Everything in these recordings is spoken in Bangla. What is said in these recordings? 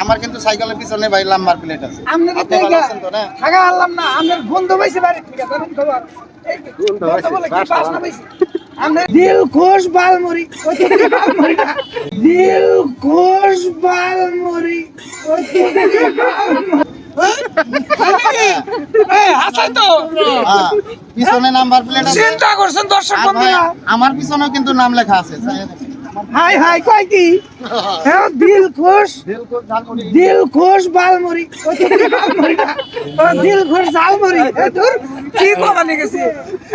আমার কিন্তু সাইকেলের পিছনে ভাই নাম্বার প্লেট আছে। আপনি ভালো আছেন তো না? থাকা আনলাম না, আপনার বন্ধু পাইছে বাড়ি থেকে ধরুন খবর। দিল খুশ বালমুড়ি, বালমুড়ি না, দিল খুশ বালমুড়ি। পিছনে নাম্বার প্লেট আছে। চিন্তা করছেন দর্শক বন্ধুরা, আমার পিছনেও কিন্তু নাম লেখা আছে। হাই হাই কয় কি হ্যাঁ, দিল খুশ, দিল খুশ বালমুড়ি, বালমুড়ি না, দিল খুশ ঝালমুড়ি। দূর কি কমানে গেছে,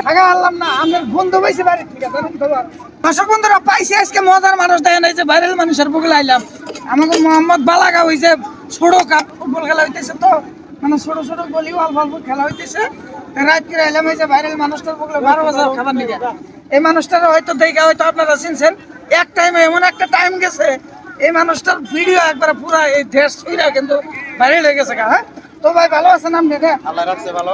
থাকা আনলাম না, আপনার বন্ধু পাইছে বাড়ি থেকে ধরুন খবর। দর্শক বন্ধুরা পাইছে আজকে মজার মানুষ দেখেন, এই যে ভাইরাল মানুষের বুকে আইলাম। আমাকে মোহাম্মদ বালাগা হইছে ছোট কাপ ফুটবল খেলা হইতেছে, তো মানে ছোট ছোট গলি অল্প অল্প খেলা হইতেছে। রাত করে এলাম এই যে ভাইরাল মানুষটার বুকে 12 বাজার খাবার নিয়ে। এই মানুষটার হয়তো দেখা হয়তো আপনারা চিনছেন। এক টাইমে এমন একটা টাইম গেছে, এই মানুষটার ভিডিও একবার পুরা এই দেশ ছুঁড়া কিন্তু ভাইরাল হয়ে গেছে। হ্যাঁ তো ভাই ভালো আছেন আপনি? আল্লাহ রাখছে ভালো।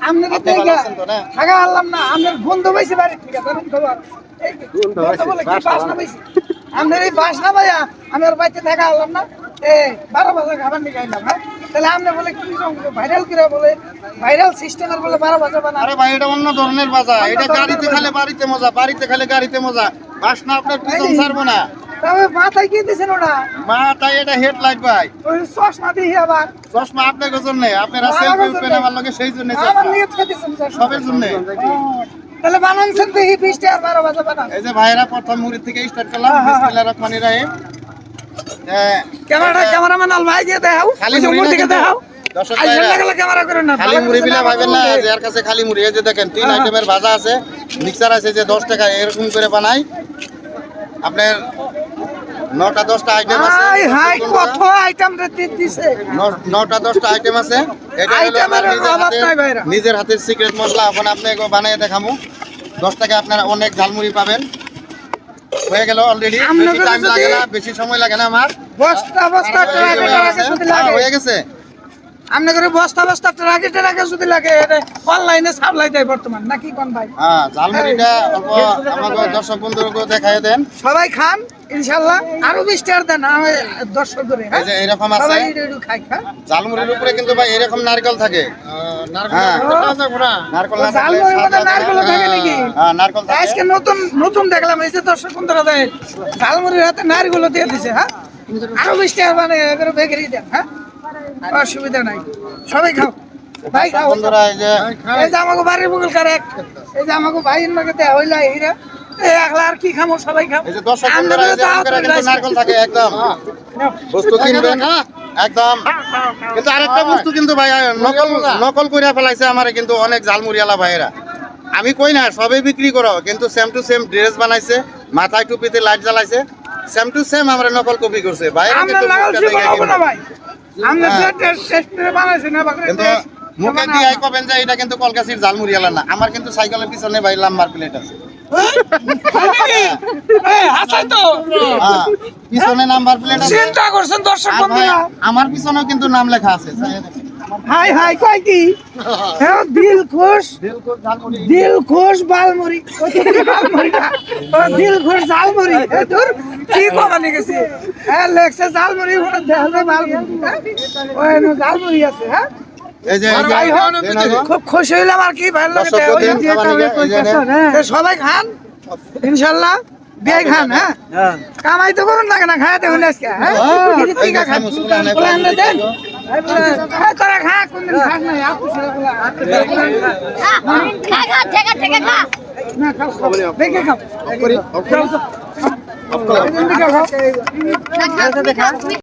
আপনি ভালো আছেন তো না? থাকা আনলাম না, আপনার বন্ধু পাইছে বাড়ি থেকে ধরুন খবর। আপনার এই বাসনা ভাইয়া আমি ওর বাড়িতে থাকা আনলাম না, 12 বাজার খাবার নিয়ে আইলাম। হ্যাঁ তাহলে আপনি বলে কি ভাইরাল করে বলে ভাইরাল সিস্টেমের বলে 12 বাজার বানা। আরে ভাই এটা অন্য ধরনের বাজা। এটা গাড়িতে খেলে বাড়িতে মজা, বাড়িতে খেলে গাড়িতে মজা। বাসনা আপনার পিছন ছাড়বো না। তবে মাথায় কি দিছেন ওটা? মাথায় এটা হেডলাইট ভাই। ওই চশমা দিয়ে আবার চশমা আপনার জন্য, আপনারা সেলফি উঠবেন আমার লগে, সেই জন্য আমার নিয়ে দিছেন সবের জন্য। তাহলে বানানছেন দেখি 20 টাকা 12 বাজার বানান। এই যে ভাইরা প্রথম মুড়ি থেকে স্টার্ট করলাম। বিসমিল্লাহির রহমানির রহিম। ক্যামেরাম্যান আল ভাই দিয়ে দেখাও, খালি ওই যে মুড়ি মুড়ি থেকে দেখাও। দর্শক আইসা ভাইরা লাগলে ক্যামেরা করেন না, খালি মুড়ি বিলা ভাবেন না যে এর কাছে খালি মুড়ি। এই যে দেখেন 3 আইটেমের ভাজা আছে, মিক্সার আছে যে 10 টাকা এরকম করে বানাই। আপনার 9টা 10টা আইটেম আছে। হাই হাই কত আইটেম রে দিছে, 9টা 10টা আইটেম আছে। এটা হলো আমার নিজের হাতের সিক্রেট মশলা। এখন আপনাকে বানিয়ে দেখামু। 10 টাকা আপনারা অনেক ঝালমুড়ি পাবেন। হয়ে গেল অলরেডি, বেশি টাইম লাগে না, বেশি সময় লাগে না আমার। বস্তা বস্তা ট্রাকে শুধু লাগে, হয়ে গেছে। আপনি করে বস্তা বস্তা ট্রাকে শুধু লাগে। এটা অনলাইনে সাপ্লাই দেয় বর্তমান নাকি কোন ভাই? হ্যাঁ ঝালমুড়িটা অল্প আমাদের দর্শক বন্ধুদেরকে দেখাই দেন। সবাই খান ইনশাআল্লাহ, আরো 20 টাকা দেন আমি দর্শক করে। এই যে এরকম আছে সবাই একটু খাই। হ্যাঁ ঝালমুড়ির উপরে কিন্তু ভাই এরকম নারকেল থাকে। নারকেল থাকে নাকি? হ্যাঁ নারকেল থাকে। আজকে নতুন নতুন দেখলাম এই যে দর্শক বন্ধুরা দেয় ঝালমুড়ির হাতে নারকেল দিয়ে দিছে। হ্যাঁ আরো 20 টাকা মানে এবারে বেকারি দেন। হ্যাঁ অসুবিধা নাই, সবাই খাও ভাই খাও বন্ধুরা। এই যে আমাকে বাড়ির বগল কার এক, এই যে আমাকে ভাইয়ের নাকি দেয়া হইলা হিরা একলা আর কি খামো, সবাই খাও। এই যে দর্শক বন্ধুরা এই যে আমাদের কিন্তু নারকেল থাকে একদম। বস্তু কিনবেন একদম। কিন্তু আরেকটা বস্তু কিন্তু ভাই নকল করে ফেলাইছে আমারে কিন্তু অনেক ঝালমুড়িওয়ালা ভাইয়েরা। আমি কই না সবই বিক্রি করো, কিন্তু সেম টু সেম ড্রেস বানাইছে, মাথায় টুপিতে লাইট জ্বালাইছে, সেম টু সেম আমরা নকল কপি করছে ভাইয়েরা। কিন্তু কিন্তু মুখে দিয়ে কবেন যে এটা কিন্তু কলকাছির ঝালমুড়িওয়ালা না। আমার কিন্তু সাইকেলের পিছনে ভাই নাম্বার প্লেট আছে। পিছনে নাম্বার প্লেট আছে। চিন্তা করছেন দর্শক বন্ধুরা, আমার পিছনেও কিন্তু নাম লেখা আছে। হাই হাই কয় কি হ্যাঁ, দিল খুশ, দিল খুশ বালমুড়ি, বালমুড়ি না, দিল খুশ ঝালমুড়ি। দূর কি কমানে গেছে, হ্যাঁ লেখছে ঝালমুড়ি, ওটা দেখবে বালমুড়ি। ওই ঝালমুড়ি আছে। হ্যাঁ এই যে খুব খুশি হইলাম আর কি, ভালো লাগে। সবাই খান ইনশাল্লাহ, বিয়ে খান। হ্যাঁ কামাই তো করুন লাগে না, খায় দেখুন আজকে। হ্যাঁ দেন তারা খা, কোনদিন খাস নাই দেখে খাও।